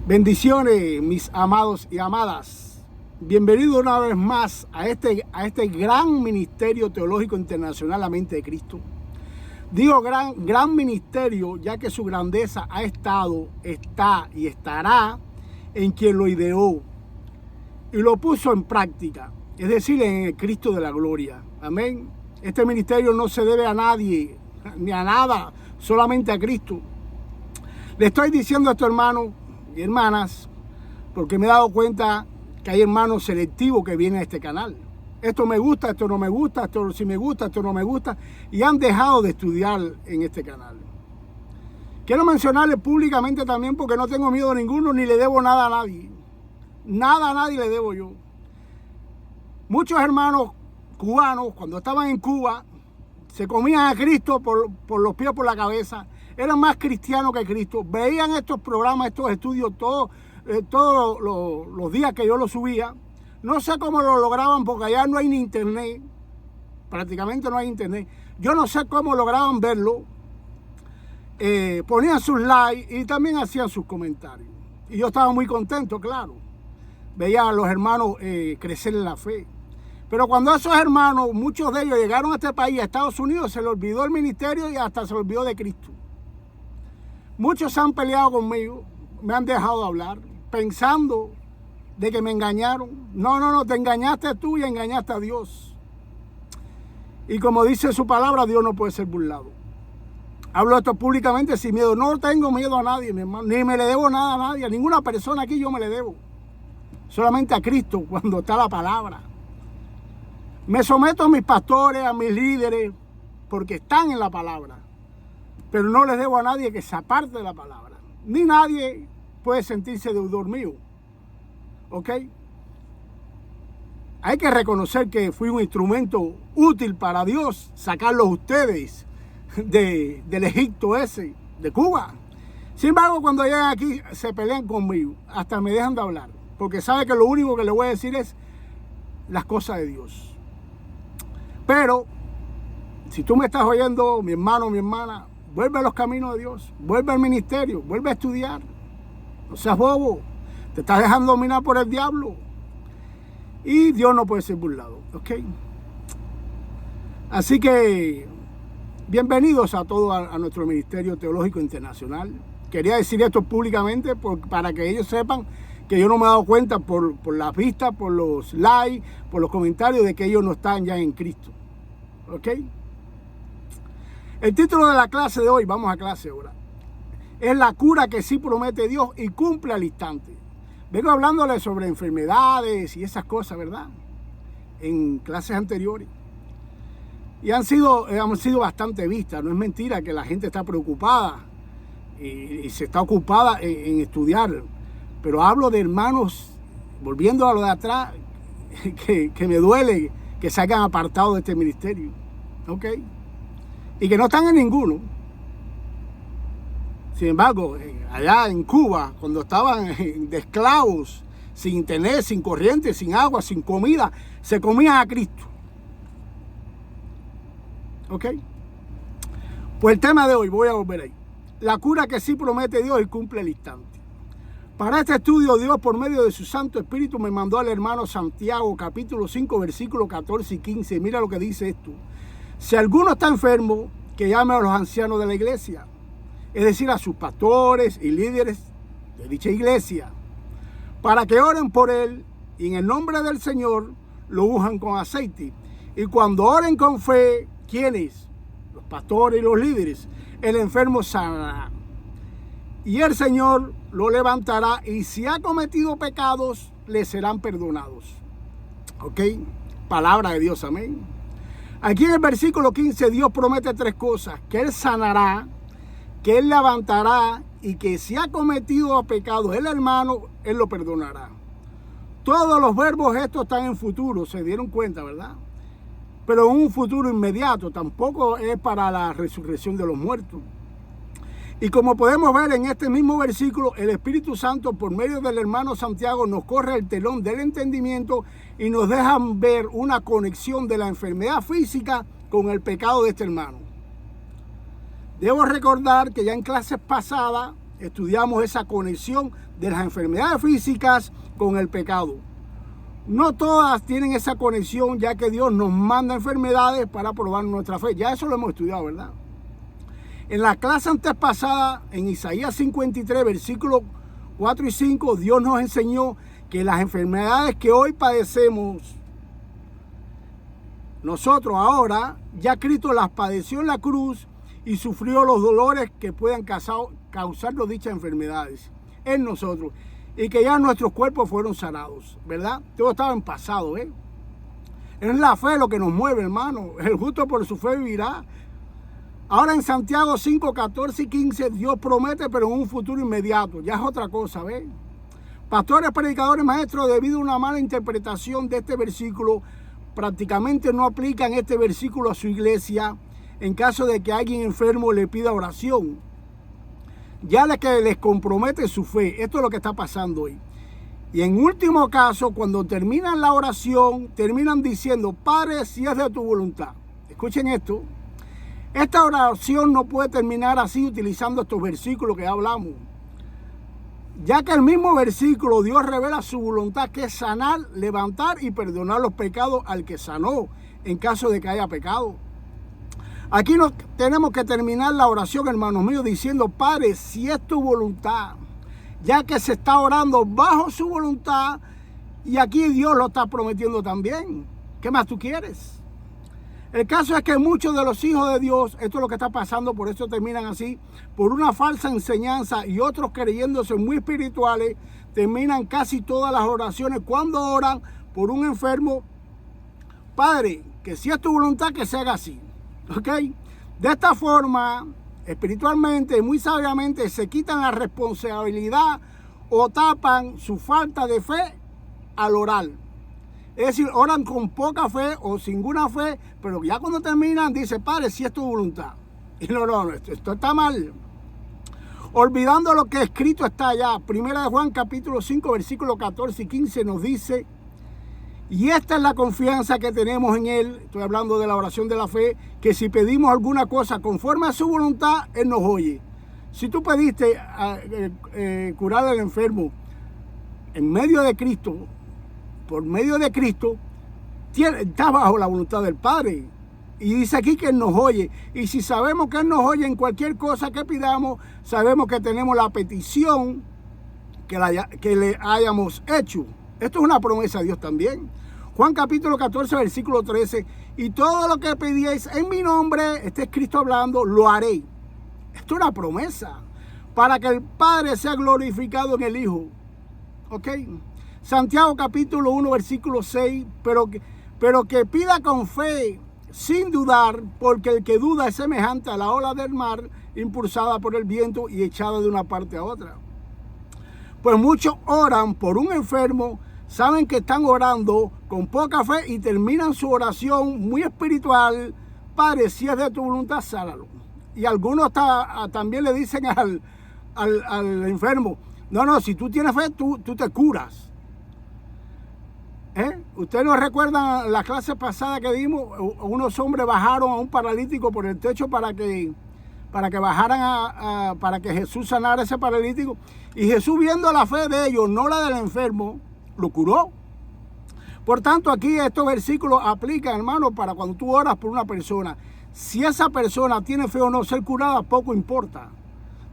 Bendiciones, mis amados y amadas. Bienvenido una vez más a este gran ministerio teológico internacional, la mente de Cristo. Digo gran ministerio, ya que su grandeza ha estado, está y estará en quien lo ideó y lo puso en práctica, es decir, en el Cristo de la gloria. Amén. Este ministerio no se debe a nadie, ni a nada, solamente a Cristo. Le estoy diciendo esto, hermanos y hermanas, porque me he dado cuenta que hay hermanos selectivos que vienen a este canal. Esto me gusta, esto no me gusta, esto sí me gusta, esto no me gusta, y han dejado de estudiar en este canal. Quiero mencionarles públicamente también, porque no tengo miedo a ninguno, ni le debo nada a nadie. Nada a nadie le debo yo. Muchos hermanos cubanos, cuando estaban en Cuba, se comían a Cristo por los pies, por la cabeza. Eran más cristianos que Cristo. Veían estos programas, estos estudios todos los días que yo los subía. No sé cómo lo lograban, porque allá no hay ni internet. Prácticamente no hay internet. Yo no sé cómo lograban verlo. Ponían sus likes y también hacían sus comentarios. Y yo estaba muy contento, claro. Veía a los hermanos crecer en la fe. Pero cuando esos hermanos, muchos de ellos llegaron a este país, a Estados Unidos, se les olvidó el ministerio y hasta se les olvidó de Cristo. Muchos se han peleado conmigo, me han dejado de hablar, pensando de que me engañaron. No, te engañaste tú y engañaste a Dios. Y como dice su palabra, Dios no puede ser burlado. Hablo esto públicamente sin miedo. No tengo miedo a nadie, mi hermano, ni me le debo nada a nadie. A ninguna persona aquí yo me le debo. Solamente a Cristo, cuando está la palabra. Me someto a mis pastores, a mis líderes, porque están en la palabra. Pero no les debo a nadie que se aparte de la palabra. Ni nadie puede sentirse deudor mío. ¿Ok? Hay que reconocer que fui un instrumento útil para Dios, sacarlos ustedes del Egipto ese, de Cuba. Sin embargo, cuando llegan aquí se pelean conmigo, hasta me dejan de hablar, porque saben que lo único que les voy a decir es las cosas de Dios. Pero, si tú me estás oyendo, mi hermano, mi hermana, vuelve a los caminos de Dios, vuelve al ministerio, vuelve a estudiar. No seas bobo, te estás dejando dominar por el diablo. Y Dios no puede ser burlado, ¿ok? Así que, bienvenidos a todos a nuestro Ministerio Teológico Internacional. Quería decir esto públicamente para que ellos sepan que yo no me he dado cuenta por las vistas, por los likes, por los comentarios de que ellos no están ya en Cristo. ¿Ok? El título de la clase de hoy, vamos a clase ahora, es la cura que sí promete Dios y cumple al instante. Vengo hablándole sobre enfermedades y esas cosas, ¿verdad? En clases anteriores. Y han sido bastante vistas. No es mentira que la gente está preocupada y se está ocupada en estudiar. Pero hablo de hermanos, volviendo a lo de atrás, que me duele que se hayan apartado de este ministerio. ¿Ok? Y que no están en ninguno. Sin embargo, allá en Cuba, cuando estaban de esclavos, sin internet, sin corriente, sin agua, sin comida, se comían a Cristo. ¿Ok? Pues el tema de hoy, voy a volver ahí. La cura que sí promete Dios y cumple el instante. Para este estudio, Dios, por medio de su Santo Espíritu, me mandó al hermano Santiago, capítulo 5, versículos 14 y 15. Mira lo que dice esto. Si alguno está enfermo, que llame a los ancianos de la iglesia, es decir, a sus pastores y líderes de dicha iglesia, para que oren por él y en el nombre del Señor lo unjan con aceite. Y cuando oren con fe, ¿quiénes? Los pastores y los líderes. El enfermo sanará. Y el Señor lo levantará, y si ha cometido pecados, le serán perdonados. ¿Ok? Palabra de Dios, amén. Aquí en el versículo 15, Dios promete tres cosas: que Él sanará, que Él levantará, y que si ha cometido pecados el hermano, Él lo perdonará. Todos los verbos estos están en futuro, se dieron cuenta, ¿verdad? Pero en un futuro inmediato, tampoco es para la resurrección de los muertos. Y como podemos ver en este mismo versículo, el Espíritu Santo, por medio del hermano Santiago, nos corre el telón del entendimiento y nos deja ver una conexión de la enfermedad física con el pecado de este hermano. Debo recordar que ya en clases pasadas estudiamos esa conexión de las enfermedades físicas con el pecado. No todas tienen esa conexión, ya que Dios nos manda enfermedades para probar nuestra fe. Ya eso lo hemos estudiado, ¿verdad? En la clase antes pasada, en Isaías 53, versículos 4 y 5, Dios nos enseñó que las enfermedades que hoy padecemos, nosotros ahora, ya Cristo las padeció en la cruz y sufrió los dolores que puedan causarnos dichas enfermedades en nosotros. Y que ya nuestros cuerpos fueron sanados, ¿verdad? Todo estaba en pasado, ¿eh? Es la fe lo que nos mueve, hermano. El justo por su fe vivirá. Ahora en Santiago 5, 14 y 15, Dios promete, pero en un futuro inmediato. Ya es otra cosa, ¿ves? Pastores, predicadores, maestros, debido a una mala interpretación de este versículo, prácticamente no aplican este versículo a su iglesia en caso de que alguien enfermo le pida oración. Ya que les compromete su fe. Esto es lo que está pasando hoy. Y en último caso, cuando terminan la oración, terminan diciendo, Padre, si es de tu voluntad. Escuchen esto. Esta oración no puede terminar así utilizando estos versículos que hablamos. Ya que el mismo versículo, Dios revela su voluntad, que es sanar, levantar y perdonar los pecados al que sanó, en caso de que haya pecado. Aquí tenemos que terminar la oración, hermanos míos, diciendo, Padre, si es tu voluntad, ya que se está orando bajo su voluntad, y aquí Dios lo está prometiendo también. ¿Qué más tú quieres? El caso es que muchos de los hijos de Dios, esto es lo que está pasando, por eso terminan así, por una falsa enseñanza, y otros creyéndose muy espirituales, terminan casi todas las oraciones cuando oran por un enfermo. Padre, que si es tu voluntad, que se haga así. ¿Ok? De esta forma, espiritualmente, muy sabiamente, se quitan la responsabilidad o tapan su falta de fe al orar. Es decir, oran con poca fe o sin ninguna fe, pero ya cuando terminan, dice, Padre, si es tu voluntad. Y no, esto está mal. Olvidando lo que escrito está allá. Primera de Juan, capítulo 5, versículos 14 y 15 nos dice, y esta es la confianza que tenemos en Él, estoy hablando de la oración de la fe, que si pedimos alguna cosa conforme a su voluntad, Él nos oye. Si tú pediste curar al enfermo en medio de Cristo, por medio de Cristo, está bajo la voluntad del Padre. Y dice aquí que Él nos oye. Y si sabemos que Él nos oye en cualquier cosa que pidamos, sabemos que tenemos la petición que le hayamos hecho. Esto es una promesa de Dios también. Juan capítulo 14, versículo 13. Y todo lo que pedíais en mi nombre, este es Cristo hablando, lo haré. Esto es una promesa. Para que el Padre sea glorificado en el Hijo. ¿Ok? Santiago capítulo 1, versículo 6. Pero que pida con fe, sin dudar, porque el que duda es semejante a la ola del mar, impulsada por el viento y echada de una parte a otra. Pues muchos oran por un enfermo, saben que están orando con poca fe y terminan su oración muy espiritual. Padre, si es de tu voluntad, sánalo. Y algunos también le dicen al enfermo, no, si tú tienes fe, tú te curas. ¿Ustedes no recuerdan la clase pasada que dimos? Unos hombres bajaron a un paralítico por el techo para que bajaran para que Jesús sanara a ese paralítico. Y Jesús, viendo la fe de ellos, no la del enfermo, lo curó. Por tanto, aquí estos versículos aplican, hermano, para cuando tú oras por una persona. Si esa persona tiene fe o no, ser curada poco importa.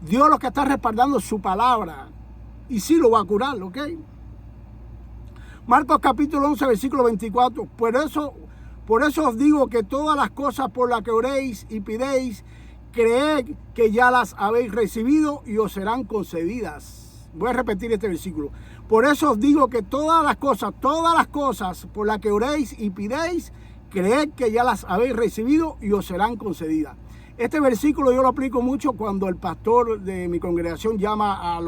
Dios lo que está respaldando es su palabra. Y sí lo va a curar, ¿ok? Marcos capítulo 11, versículo 24. Por eso os digo que todas las cosas por las que oréis y pidéis, creed que ya las habéis recibido y os serán concedidas. Voy a repetir este versículo. Por eso os digo que todas las cosas por las que oréis y pidéis, creed que ya las habéis recibido y os serán concedidas. Este versículo yo lo aplico mucho cuando el pastor de mi congregación llama a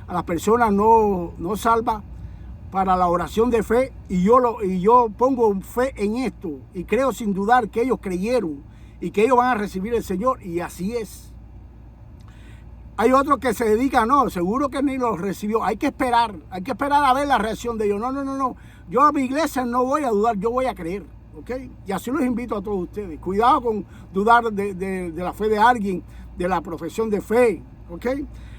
las personas no salvas para la oración de fe, y yo pongo fe en esto y creo sin dudar que ellos creyeron y que ellos van a recibir el Señor, y así es. Hay otros que se dedican, no, seguro que ni los recibió. Hay que esperar a ver la reacción de ellos. No. Yo a mi iglesia no voy a dudar, yo voy a creer, ¿ok? Y así los invito a todos ustedes. Cuidado con dudar de la fe de alguien, de la profesión de fe. ¿ok?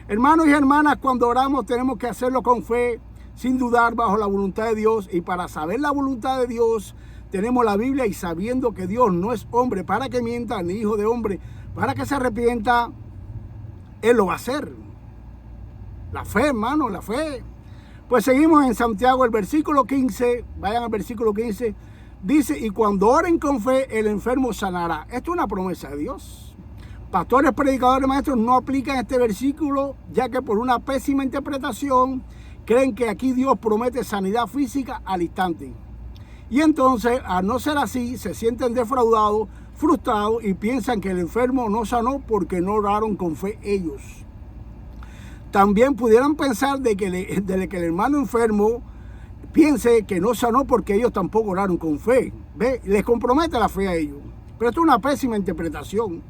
Hermanos y hermanas, cuando oramos tenemos que hacerlo con fe, sin dudar, bajo la voluntad de Dios. Y para saber la voluntad de Dios, tenemos la Biblia, y sabiendo que Dios no es hombre para que mienta, ni hijo de hombre para que se arrepienta, Él lo va a hacer. La fe, hermano, la fe. Pues seguimos en Santiago, el versículo 15, vayan al versículo 15, dice, y cuando oren con fe, el enfermo sanará. Esto es una promesa de Dios. Pastores, predicadores, maestros no aplican este versículo, ya que por una pésima interpretación creen que aquí Dios promete sanidad física al instante. Y entonces, al no ser así, se sienten defraudados, frustrados, y piensan que el enfermo no sanó porque no oraron con fe ellos. También pudieran pensar de que el hermano enfermo piense que no sanó porque ellos tampoco oraron con fe. ¿Ve? Les compromete la fe a ellos. Pero esto es una pésima interpretación.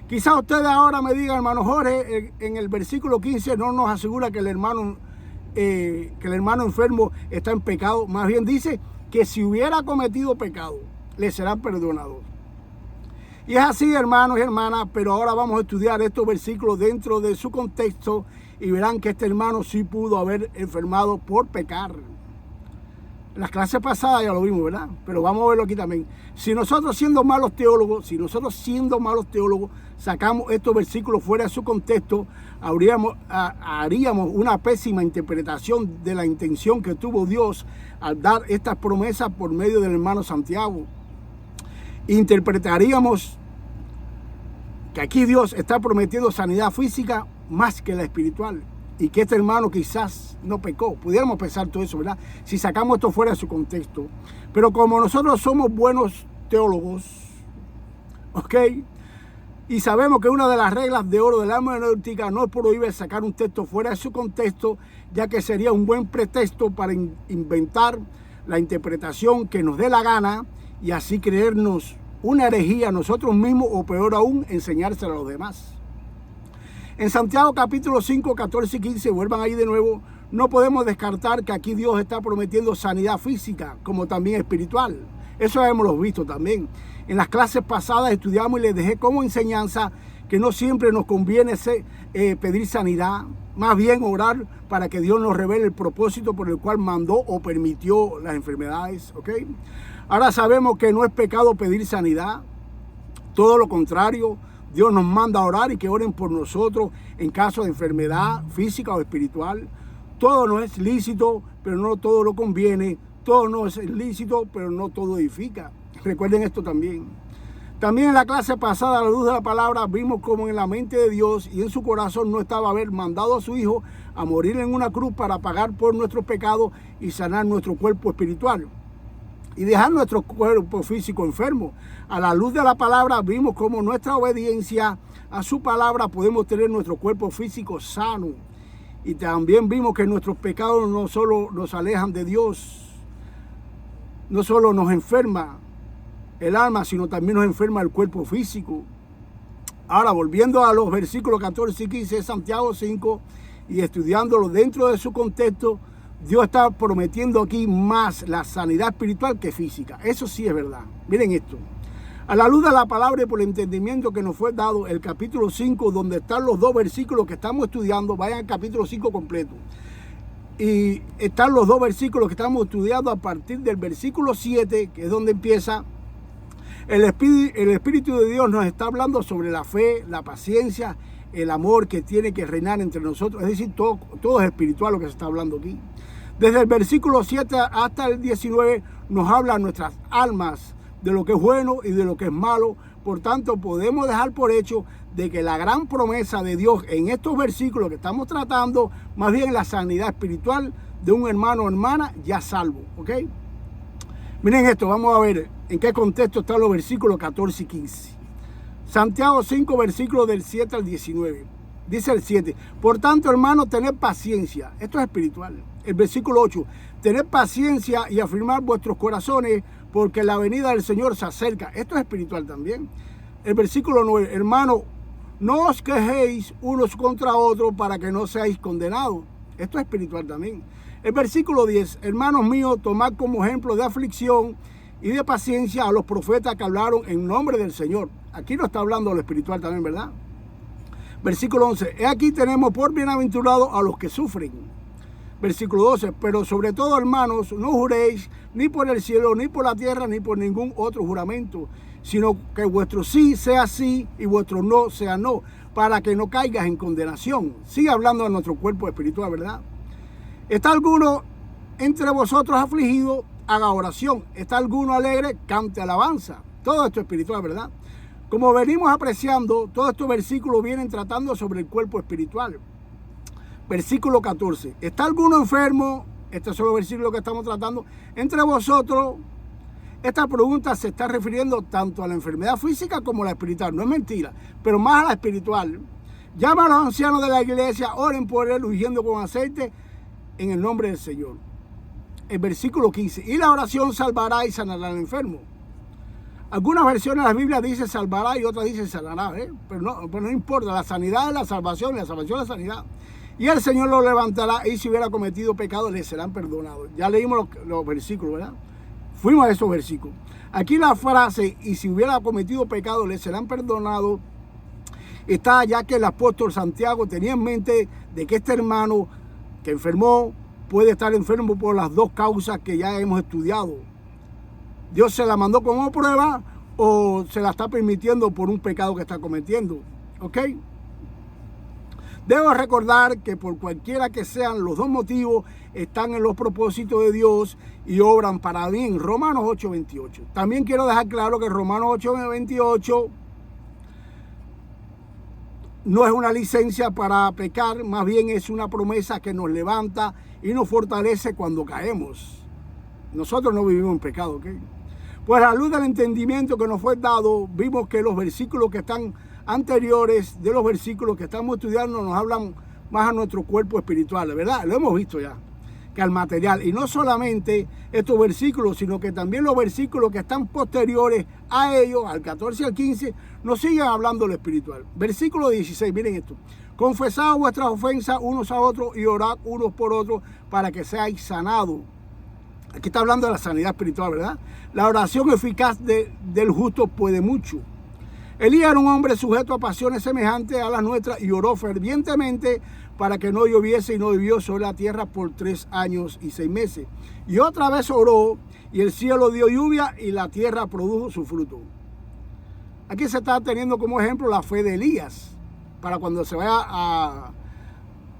Quizás ustedes ahora me digan, hermano Jorge, en el versículo 15 no nos asegura que el hermano enfermo está en pecado. Más bien dice que si hubiera cometido pecado, le será perdonado. Y es así, hermanos y hermanas, pero ahora vamos a estudiar estos versículos dentro de su contexto y verán que este hermano sí pudo haber enfermado por pecar. En las clases pasadas ya lo vimos, ¿verdad? Pero vamos a verlo aquí también. Si nosotros siendo malos teólogos, sacamos estos versículos fuera de su contexto, haríamos una pésima interpretación de la intención que tuvo Dios al dar estas promesas por medio del hermano Santiago. Interpretaríamos que aquí Dios está prometiendo sanidad física más que la espiritual, y que este hermano quizás no pecó. Pudiéramos pensar todo eso, ¿verdad? Si sacamos esto fuera de su contexto. Pero como nosotros somos buenos teólogos, ¿ok? Y sabemos que una de las reglas de oro de la hermenéutica no prohíbe sacar un texto fuera de su contexto, ya que sería un buen pretexto para inventar la interpretación que nos dé la gana y así creernos una herejía nosotros mismos, o peor aún, enseñársela a los demás. En Santiago capítulo 5, 14 y 15, vuelvan ahí de nuevo, no podemos descartar que aquí Dios está prometiendo sanidad física como también espiritual. Eso ya hemos visto también. En las clases pasadas estudiamos y les dejé como enseñanza que no siempre nos conviene pedir sanidad, más bien orar para que Dios nos revele el propósito por el cual mandó o permitió las enfermedades, ¿ok? Ahora sabemos que no es pecado pedir sanidad, todo lo contrario, Dios nos manda a orar y que oren por nosotros en caso de enfermedad física o espiritual. Todo no es lícito, pero no todo lo conviene. Todo no es lícito, pero no todo edifica. Recuerden esto también. También en la clase pasada, a la luz de la palabra, vimos cómo en la mente de Dios y en su corazón no estaba haber mandado a su Hijo a morir en una cruz para pagar por nuestros pecados y sanar nuestro cuerpo espiritual y dejar nuestro cuerpo físico enfermo. A la luz de la palabra vimos cómo nuestra obediencia a su palabra podemos tener nuestro cuerpo físico sano. Y también vimos que nuestros pecados no solo nos alejan de Dios, no solo nos enferma el alma, sino también nos enferma el cuerpo físico. Ahora, volviendo a los versículos 14 y 15 de Santiago 5 y estudiándolo dentro de su contexto, Dios está prometiendo aquí más la sanidad espiritual que física. Eso sí es verdad. Miren esto. A la luz de la palabra y por el entendimiento que nos fue dado, el capítulo 5, donde están los dos versículos que estamos estudiando, vayan al capítulo 5 completo. Y están los dos versículos que estamos estudiando a partir del versículo 7, que es donde empieza. El Espíritu de Dios nos está hablando sobre la fe, la paciencia, el amor que tiene que reinar entre nosotros. Es decir, todo es espiritual lo que se está hablando aquí. Desde el versículo 7 hasta el 19 nos habla nuestras almas de lo que es bueno y de lo que es malo. Por tanto, podemos dejar por hecho de que la gran promesa de Dios en estos versículos que estamos tratando, más bien la sanidad espiritual de un hermano o hermana ya salvo, ¿ok? Miren esto, vamos a ver en qué contexto están los versículos 14 y 15. Santiago 5, versículos del 7 al 19. Dice el 7, por tanto, hermanos, tened paciencia. Esto es espiritual. El versículo 8, tened paciencia y afirmar vuestros corazones, porque la venida del Señor se acerca. Esto es espiritual también. El versículo 9, hermanos, no os quejéis unos contra otros para que no seáis condenados. Esto es espiritual también. El versículo 10, hermanos míos, tomad como ejemplo de aflicción y de paciencia a los profetas que hablaron en nombre del Señor. Aquí no está hablando de lo espiritual también, ¿verdad? Versículo 11. Aquí tenemos por bienaventurados a los que sufren. Versículo 12. Pero sobre todo, hermanos, no juréis ni por el cielo, ni por la tierra, ni por ningún otro juramento, sino que vuestro sí sea sí y vuestro no sea no, para que no caigas en condenación. Sigue hablando de nuestro cuerpo espiritual, ¿verdad? ¿Está alguno entre vosotros afligido? Haga oración. ¿Está alguno alegre? Cante alabanza. Todo esto es espiritual, ¿verdad? Como venimos apreciando, todos estos versículos vienen tratando sobre el cuerpo espiritual. Versículo 14. ¿Está alguno enfermo? Estos son los versículos que estamos tratando. Entre vosotros, esta pregunta se está refiriendo tanto a la enfermedad física como a la espiritual. No es mentira, pero más a la espiritual. Llama a los ancianos de la iglesia, oren por él, ungiendo con aceite en el nombre del Señor. El versículo 15. Y la oración salvará y sanará al enfermo. Algunas versiones de la Biblia dicen salvará y otras dicen sanará, pero no importa, la sanidad es la salvación y la salvación es la sanidad. Y el Señor lo levantará y si hubiera cometido pecado le serán perdonados. Ya leímos los versículos, ¿verdad? Fuimos a esos versículos. Aquí la frase y si hubiera cometido pecado le serán perdonados está ya que el apóstol Santiago tenía en mente de que este hermano que enfermó puede estar enfermo por las dos causas que ya hemos estudiado. Dios se la mandó como prueba o se la está permitiendo por un pecado que está cometiendo. ¿Ok? Debo recordar que por cualquiera que sean los dos motivos, están en los propósitos de Dios y obran para bien. Romanos 8:28. También quiero dejar claro que Romanos 8:28 no es una licencia para pecar, más bien es una promesa que nos levanta y nos fortalece cuando caemos. Nosotros no vivimos en pecado, ¿ok? Pues a la luz del entendimiento que nos fue dado, vimos que los versículos que están anteriores de los versículos que estamos estudiando nos hablan más a nuestro cuerpo espiritual, ¿verdad? Lo hemos visto ya, que al material. Y no solamente estos versículos, sino que también los versículos que están posteriores a ellos, al 14 y al 15, nos siguen hablando de lo espiritual. Versículo 16, miren esto. Confesad vuestras ofensas unos a otros y orad unos por otros para que seáis sanados. Aquí está hablando de la sanidad espiritual, ¿verdad? La oración eficaz del justo puede mucho. Elías era un hombre sujeto a pasiones semejantes a las nuestras y oró fervientemente para que no lloviese y no llovió sobre la tierra por 3 años y 6 meses. Y otra vez oró y el cielo dio lluvia y la tierra produjo su fruto. Aquí se está teniendo como ejemplo la fe de Elías para cuando se vaya a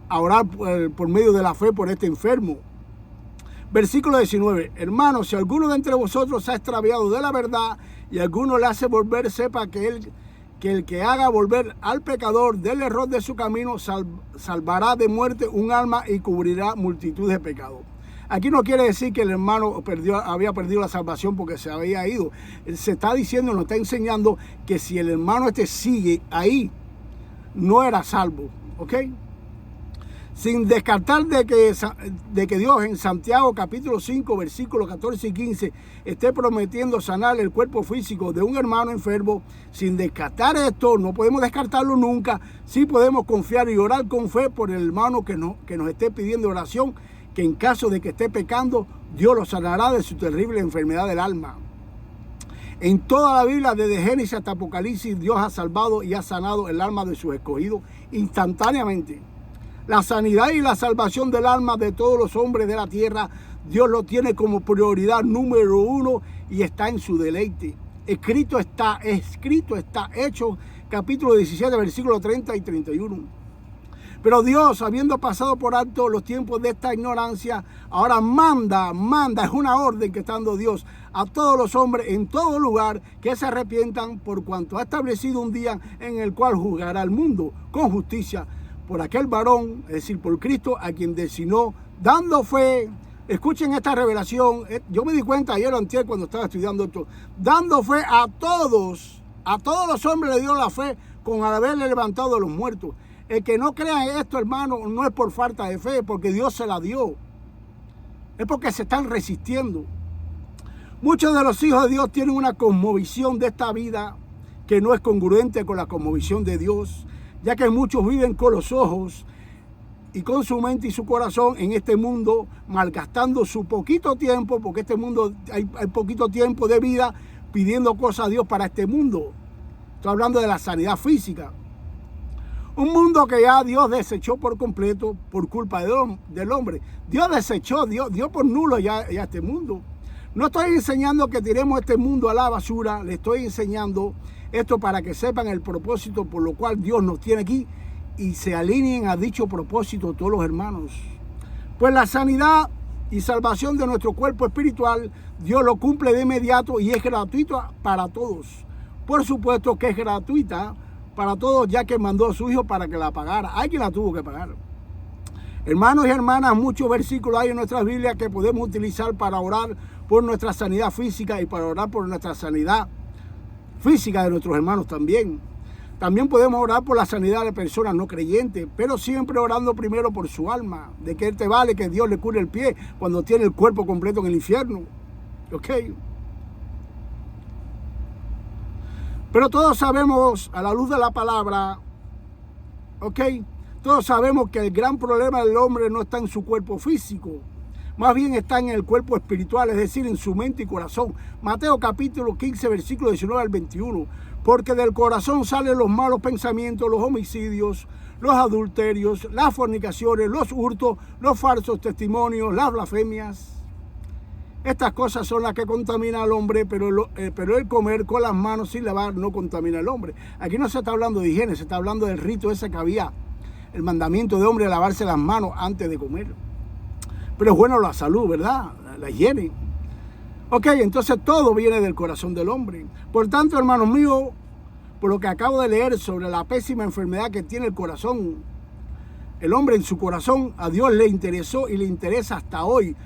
orar por medio de la fe por este enfermo. Versículo 19. Hermanos, si alguno de entre vosotros se ha extraviado de la verdad y alguno le hace volver, sepa que el que haga volver al pecador del error de su camino salvará de muerte un alma y cubrirá multitud de pecados. Aquí no quiere decir que el hermano había perdido la salvación porque se había ido. Se está diciendo, nos está enseñando que si el hermano sigue ahí, no era salvo. ¿Ok? Sin descartar de que Dios en Santiago capítulo 5, versículos 14 y 15 esté prometiendo sanar el cuerpo físico de un hermano enfermo, sin descartar esto, no podemos descartarlo nunca, sí podemos confiar y orar con fe por el hermano que nos esté pidiendo oración, que en caso de que esté pecando, Dios lo sanará de su terrible enfermedad del alma. En toda la Biblia, desde Génesis hasta Apocalipsis, Dios ha salvado y ha sanado el alma de sus escogidos instantáneamente. La sanidad y la salvación del alma de todos los hombres de la tierra, Dios lo tiene como prioridad número 1 y está en su deleite. Escrito está, Hechos capítulo 17, versículos 30 y 31. Pero Dios, habiendo pasado por alto los tiempos de esta ignorancia, ahora manda, es una orden que está dando Dios a todos los hombres en todo lugar que se arrepientan por cuanto ha establecido un día en el cual juzgará al mundo con justicia por aquel varón, es decir, por Cristo, a quien designó, dando fe. Escuchen esta revelación. Yo me di cuenta ayer o antier cuando estaba estudiando esto. Dando fe a todos los hombres le dio la fe con haberle levantado de los muertos. El que no crea en esto, hermano, no es por falta de fe, porque Dios se la dio. Es porque se están resistiendo. Muchos de los hijos de Dios tienen una cosmovisión de esta vida que no es congruente con la cosmovisión de Dios, ya que muchos viven con los ojos y con su mente y su corazón en este mundo, malgastando su poquito tiempo, porque este mundo hay poquito tiempo de vida, pidiendo cosas a Dios para este mundo. Estoy hablando de la sanidad física. Un mundo que ya Dios desechó por completo por culpa del hombre. Dios desechó, dio por nulo ya este mundo. No estoy enseñando que tiremos este mundo a la basura, le estoy enseñando esto para que sepan el propósito por lo cual Dios nos tiene aquí y se alineen a dicho propósito todos los hermanos. Pues la sanidad y salvación de nuestro cuerpo espiritual, Dios lo cumple de inmediato y es gratuito para todos. Por supuesto que es gratuita para todos, ya que mandó a su Hijo para que la pagara. Alguien la tuvo que pagar. Hermanos y hermanas, muchos versículos hay en nuestras Biblias que podemos utilizar para orar por nuestra sanidad física y para orar por nuestra sanidad física de nuestros hermanos también. También podemos orar por la sanidad de personas no creyentes, pero siempre orando primero por su alma. ¿De qué te vale que Dios le cure el pie cuando tiene el cuerpo completo en el infierno? ¿Ok? Pero todos sabemos, a la luz de la palabra, ¿ok? Todos sabemos que el gran problema del hombre no está en su cuerpo físico, más bien está en el cuerpo espiritual, es decir, en su mente y corazón. Mateo capítulo 15, versículo 19 al 21. Porque del corazón salen los malos pensamientos, los homicidios, los adulterios, las fornicaciones, los hurtos, los falsos testimonios, las blasfemias. Estas cosas son las que contaminan al hombre, pero el comer con las manos sin lavar no contamina al hombre. Aquí no se está hablando de higiene, se está hablando del rito ese que había, el mandamiento de hombre de lavarse las manos antes de comer. Pero es bueno la salud, ¿verdad? La higiene. Ok, entonces todo viene del corazón del hombre. Por tanto, hermanos míos, por lo que acabo de leer sobre la pésima enfermedad que tiene el corazón, el hombre en su corazón, a Dios le interesó y le interesa hasta hoy.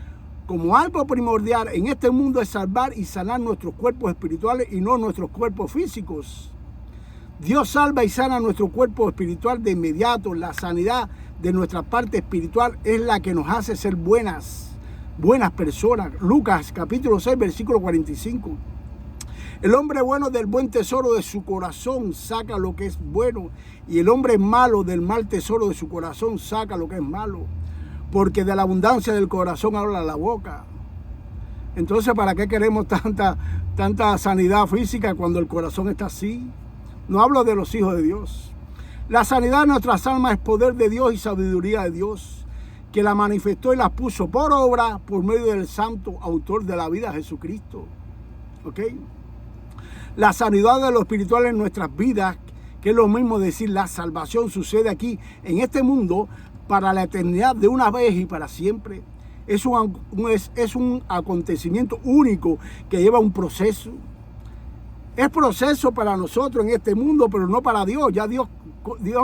Como algo primordial en este mundo es salvar y sanar nuestros cuerpos espirituales y no nuestros cuerpos físicos. Dios salva y sana nuestro cuerpo espiritual de inmediato. La sanidad de nuestra parte espiritual es la que nos hace ser buenas personas. Lucas capítulo 6, versículo 45. El hombre bueno del buen tesoro de su corazón saca lo que es bueno, y el hombre malo del mal tesoro de su corazón saca lo que es malo. Porque de la abundancia del corazón habla la boca. Entonces, ¿para qué queremos tanta sanidad física cuando el corazón está así? No hablo de los hijos de Dios. La sanidad de nuestras almas es poder de Dios y sabiduría de Dios, que la manifestó y la puso por obra por medio del santo autor de la vida, Jesucristo. ¿Ok? La sanidad de lo espiritual en nuestras vidas, que es lo mismo decir la salvación, sucede aquí en este mundo para la eternidad de una vez y para siempre. Es un acontecimiento único que lleva un proceso. Es proceso para nosotros en este mundo, pero no para Dios. Ya Dios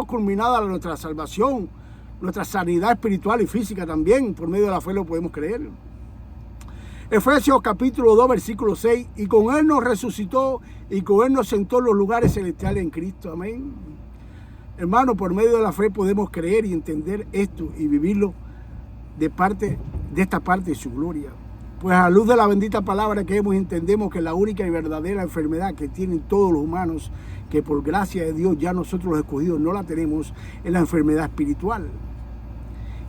culminada nuestra salvación, nuestra sanidad espiritual y física también. Por medio de la fe lo podemos creer. Efesios capítulo 2, versículo 6. Y con Él nos resucitó y con Él nos sentó en los lugares celestiales en Cristo. Amén. Hermano, por medio de la fe podemos creer y entender esto y vivirlo de esta parte de su gloria. Pues a la luz de la bendita palabra que entendemos que la única y verdadera enfermedad que tienen todos los humanos, que por gracia de Dios ya nosotros los escogidos no la tenemos, es la enfermedad espiritual.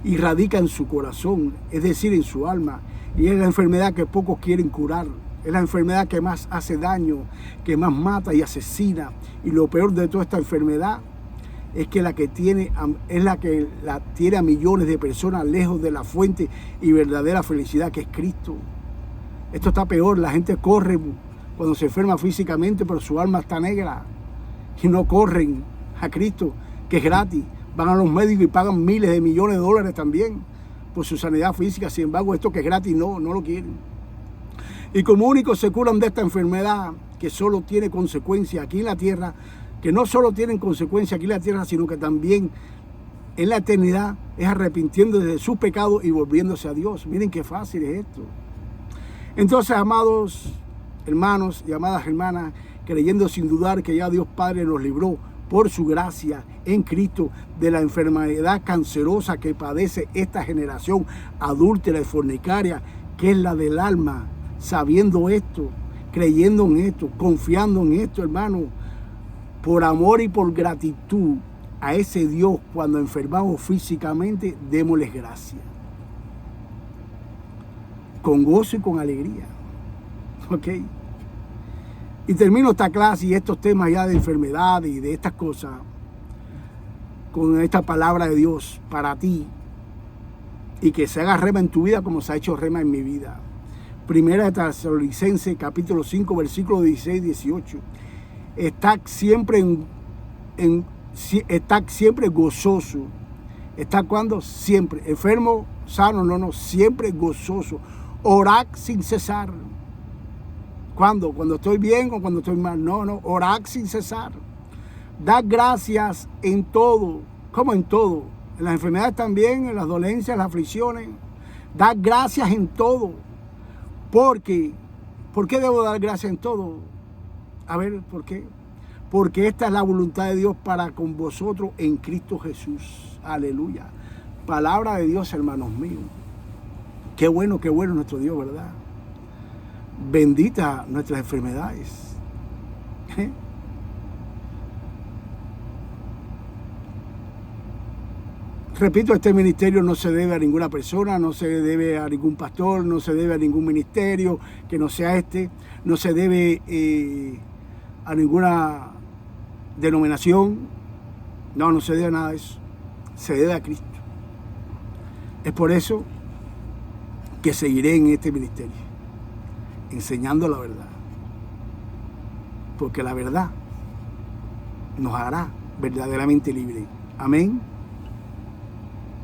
Y radica en su corazón, es decir, en su alma. Y es la enfermedad que pocos quieren curar. Es la enfermedad que más hace daño, que más mata y asesina. Y lo peor de toda esta enfermedad es que la tiene a millones de personas lejos de la fuente y verdadera felicidad que es Cristo. Esto está peor, la gente corre cuando se enferma físicamente, pero su alma está negra y no corren a Cristo, que es gratis. Van a los médicos y pagan miles de millones de dólares también por su sanidad física. Sin embargo, esto que es gratis no lo quieren. Y como únicos se curan de esta enfermedad que solo tiene consecuencias aquí en la tierra, que no solo tienen consecuencias aquí en la tierra, sino que también en la eternidad, es arrepintiéndose de sus pecados y volviéndose a Dios. Miren qué fácil es esto. Entonces, amados hermanos y amadas hermanas, creyendo sin dudar que ya Dios Padre nos libró por su gracia en Cristo de la enfermedad cancerosa que padece esta generación adúltera y fornicaria, que es la del alma, sabiendo esto, creyendo en esto, confiando en esto, hermano, por amor y por gratitud a ese Dios, cuando enfermamos físicamente, démosles gracias. Con gozo y con alegría. ¿Ok? Y termino esta clase y estos temas ya de enfermedad y de estas cosas, con esta palabra de Dios para ti y que se haga rema en tu vida como se ha hecho rema en mi vida. Primera de Tesalonicenses, capítulo 5, versículos 16 y 18. Estad siempre estad siempre gozoso. ¿Estad cuando? Siempre. Enfermo, sano, no, siempre gozoso. Orad sin cesar. ¿Cuándo? ¿Cuando estoy bien o cuando estoy mal? No, orad sin cesar. Dad gracias en todo. ¿Cómo en todo? En las enfermedades también, en las dolencias, las aflicciones. Dad gracias en todo. ¿Por qué debo dar gracias en todo? A ver, ¿por qué? Porque esta es la voluntad de Dios para con vosotros en Cristo Jesús. Aleluya. Palabra de Dios, hermanos míos. Qué bueno nuestro Dios, ¿verdad? Bendita nuestras enfermedades. Repito, este ministerio no se debe a ninguna persona, no se debe a ningún pastor, no se debe a ningún ministerio que no sea este, no se debe a ninguna denominación, no se debe a nada de eso, se debe a Cristo. Es por eso que seguiré en este ministerio, enseñando la verdad, porque la verdad nos hará verdaderamente libres. Amén.